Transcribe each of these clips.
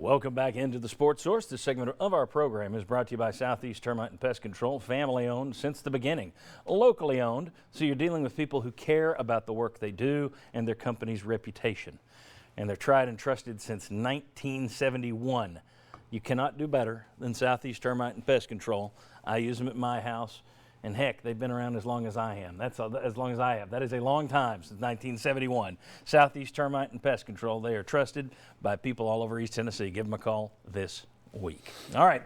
Welcome back into the Sports Source. This segment of our program is brought to you by Southeast Termite and Pest Control, family owned since the beginning, locally owned, so you're dealing with people who care about the work they do and their company's reputation. And they're tried and trusted since 1971. You cannot do better than Southeast Termite and Pest Control. I use them at my house. And heck, they've been around as long as I am. That's as long as I have. That is a long time, since 1971. Southeast Termite and Pest Control. They are trusted by people all over East Tennessee. Give them a call this week. All right.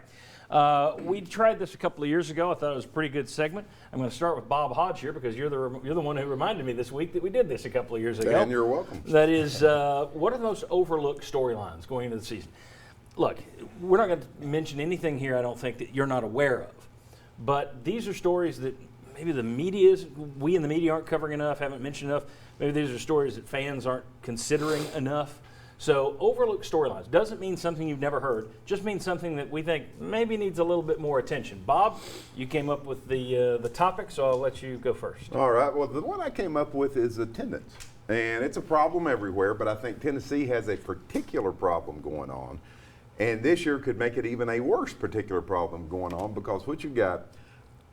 We tried this a couple of years ago. I thought it was a pretty good segment. I'm going to start with Bob Hodge here because you're the one who reminded me this week that we did this a couple of years ago. And you're welcome. That is, what are the most overlooked storylines going into the season? Look, we're not going to mention anything here I don't think that you're not aware of. But these are stories that maybe we in the media aren't covering enough, haven't mentioned enough. Maybe these are stories that fans aren't considering enough. So overlooked storylines doesn't mean something you've never heard, just means something that we think maybe needs a little bit more attention. Bob, you came up with the topic, so I'll let you go first. All right. Well, the one I came up with is attendance. And it's a problem everywhere, but I think Tennessee has a particular problem going on. And this year could make it even a worse particular problem going on because what you got,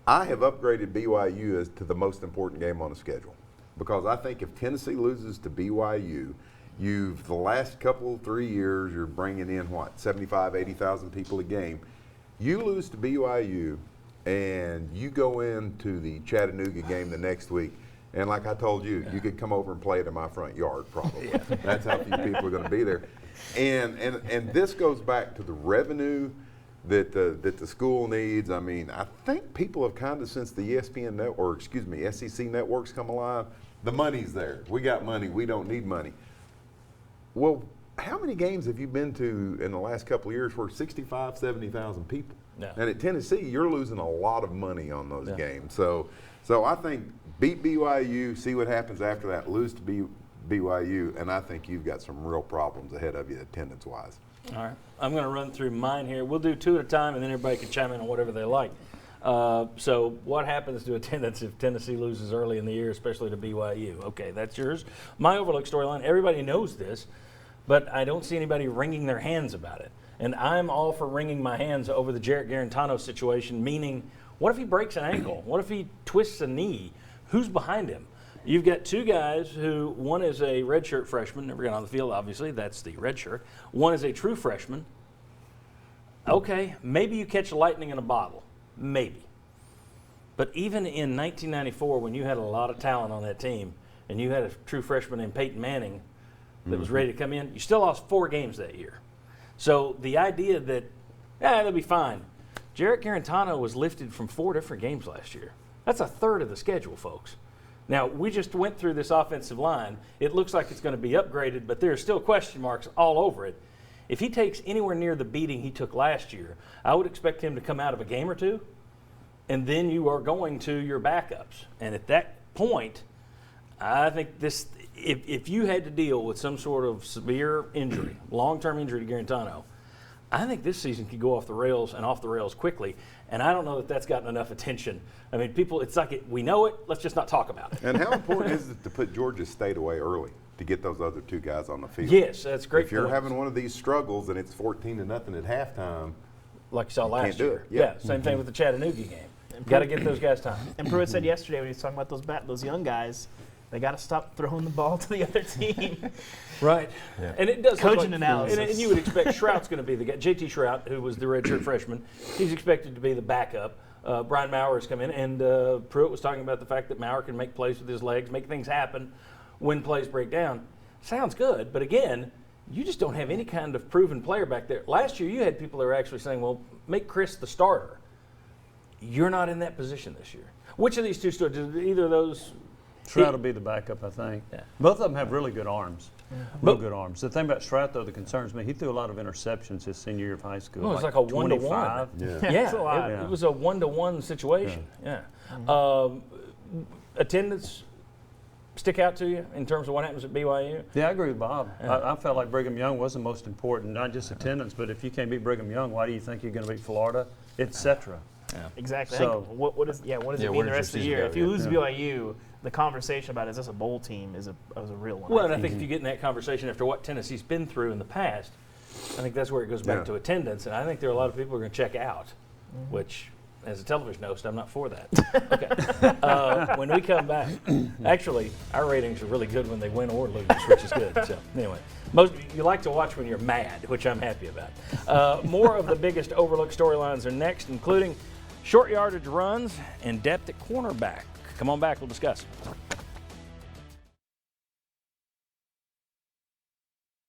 I have upgraded BYU as to the most important game on the schedule. Because I think if Tennessee loses to BYU, the last couple, 3 years, you're bringing in, 75, 80,000 people a game. You lose to BYU and you go into the Chattanooga game the next week, and like I told you, you could come over and play it in my front yard probably. That's how few people are going to be there. And this goes back to the revenue that the school needs. I mean, I think people have kind of, since the SEC networks come alive, the money's there. We got money. We don't need money. Well, how many games have you been to in the last couple of years where 65, 70,000 people? Yeah. And at Tennessee, you're losing a lot of money on those games. So I think beat BYU, see what happens after that, lose to BYU, and I think you've got some real problems ahead of you attendance-wise. All right. I'm going to run through mine here. We'll do two at a time, and then everybody can chime in on whatever they like. So what happens to attendance if Tennessee loses early in the year, especially to BYU? Okay, that's yours. My overlook storyline, everybody knows this, but I don't see anybody wringing their hands about it. And I'm all for wringing my hands over the Jarrett Garantano situation, meaning what if he breaks an ankle? What if he twists a knee? Who's behind him? You've got two guys who, one is a redshirt freshman, never got on the field, obviously, that's the redshirt. One is a true freshman. Okay, maybe you catch lightning in a bottle, maybe. But even in 1994, when you had a lot of talent on that team, and you had a true freshman named Peyton Manning that was ready to come in, you still lost 4 games that year. So the idea that, they'll be fine. Jarrett Garantano was lifted from 4 different games last year. That's a third of the schedule, folks. Now, we just went through this offensive line. It looks like it's going to be upgraded, but there are still question marks all over it. If he takes anywhere near the beating he took last year, I would expect him to come out of a game or two, and then you are going to your backups. And at that point, I think this, if you had to deal with some sort of severe injury, long-term injury to Garantano, I think this season could go off the rails and off the rails quickly. And I don't know that that's gotten enough attention. I mean, people, it's like we know it, let's just not talk about it. And how important is it to put Georgia State away early to get those other 2 guys on the field? Yes, that's great. If you're having one of these struggles and it's 14-0 at halftime, like you saw last year. Yeah. Same thing with the Chattanooga game. Got to get those guys time. And Pruitt said yesterday when he was talking about those young guys, they got to stop throwing the ball to the other team. Right. Yeah. And it does coaching analysis. And you would expect Shrout's going to be the guy. JT Shrout, who was the redshirt freshman, he's expected to be the backup. Brian Maurer has come in, and Pruitt was talking about the fact that Maurer can make plays with his legs, make things happen when plays break down. Sounds good, but again, you just don't have any kind of proven player back there. Last year, you had people that were actually saying, well, make Chris the starter. You're not in that position this year. Which of these two stories, either of those? Shrout will be the backup, I think. Yeah. Both of them have really good arms. Real good arms. The thing about Shrout, though, that concerns me, he threw a lot of interceptions his senior year of high school. Well, it was like a 1-to-1. Yeah, it was a 1-to-1 situation. Yeah. Attendance stick out to you in terms of what happens at BYU? Yeah, I agree with Bob. Yeah. I felt like Brigham Young was the most important, not just attendance, but if you can't beat Brigham Young, why do you think you're going to beat Florida, etc.? Yeah. Exactly. So what does it mean the rest of the year? If you lose BYU, the conversation about is this a bowl team is a real one. Well, and I think if you get in that conversation after what Tennessee's been through in the past, I think that's where it goes back Yeah. to attendance, and I think there are a lot of people who are going to check out, which, as a television host, I'm not for that. Okay. When we come back, actually, our ratings are really good when they win or lose, which is good. So anyway, you like to watch when you're mad, which I'm happy about. More of the biggest overlooked storylines are next, including short yardage runs and depth at cornerback. Come on back, we'll discuss.